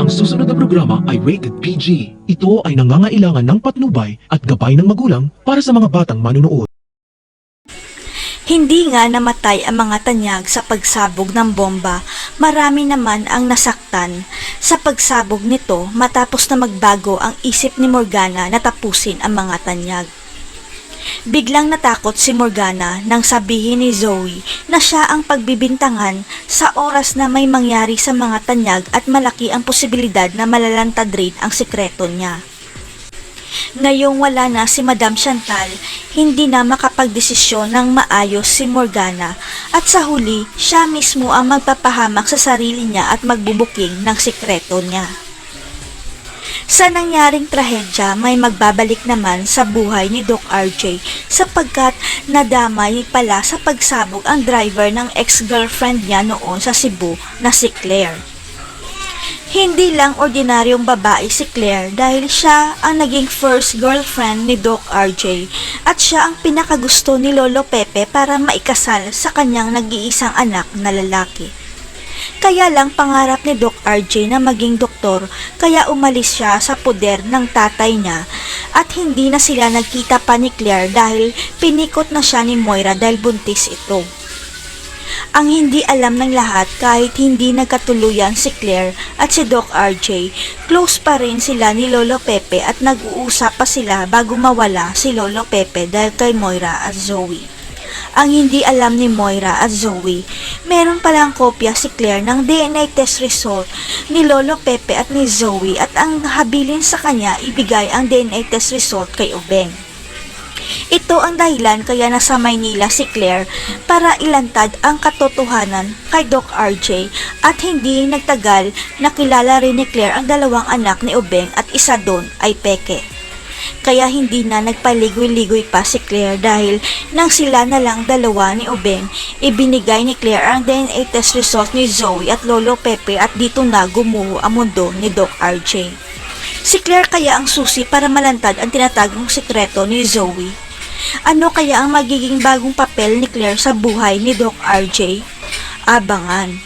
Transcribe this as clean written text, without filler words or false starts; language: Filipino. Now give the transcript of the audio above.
Ang susunod na programa ay rated PG. Ito ay nangangailangan ng patnubay at gabay ng magulang para sa mga batang manunood. Hindi nga namatay ang mga tanyag sa pagsabog ng bomba, marami naman ang nasaktan sa pagsabog nito matapos na magbago ang isip ni Morgana na tapusin ang mga tanyag. Biglang natakot si Morgana nang sabihin ni Zoe na siya ang pagbibintangan sa oras na may mangyari sa mga tanyag at malaki ang posibilidad na malalantad rin ang sikreto niya. Ngayong wala na si Madam Chantal, hindi na makapagdesisyon ng maayos si Morgana at sa huli, siya mismo ang magpapahamak sa sarili niya at magbubuking ng sikreto niya. Sa nangyaring trahedya, may magbabalik naman sa buhay ni Doc RJ sapagkat nadamay pala sa pagsabog ang driver ng ex-girlfriend niya noon sa Cebu na si Claire. Hindi lang ordinaryong babae si Claire dahil siya ang naging first girlfriend ni Doc RJ at siya ang pinakagusto ni Lolo Pepe para maikasal sa kanyang nag-iisang anak na lalaki. Kaya lang pangarap ni Doc RJ na maging doktor kaya umalis siya sa poder ng tatay niya at hindi na sila nagkita pa ni Claire dahil pinikot na siya ni Moira dahil buntis ito. Ang hindi alam ng lahat kahit hindi nagkatuluyan si Claire at si Doc RJ, close pa rin sila ni Lolo Pepe at nag-uusap pa sila bago mawala si Lolo Pepe dahil kay Moira at Zoe. Ang hindi alam ni Moira at Zoe, meron palang kopya si Claire ng DNA test result ni Lolo Pepe at ni Zoe at ang habilin sa kanya ibigay ang DNA test result kay Ubeng. Ito ang dahilan kaya nasa Maynila si Claire para ilantad ang katotohanan kay Doc RJ at hindi nagtagal nakilala rin ni Claire ang dalawang anak ni Ubeng at isa doon ay peke. Kaya hindi na nagpaligoy-ligoy pa si Claire dahil nang sila na lang dalawa ni Ubeng, ibinigay ni Claire ang DNA test result ni Zoe at Lolo Pepe at dito na gumuho ang mundo ni Doc RJ. Si Claire kaya ang susi para malantad ang tinatagong sikreto ni Zoe. Ano kaya ang magiging bagong papel ni Claire sa buhay ni Doc RJ? Abangan.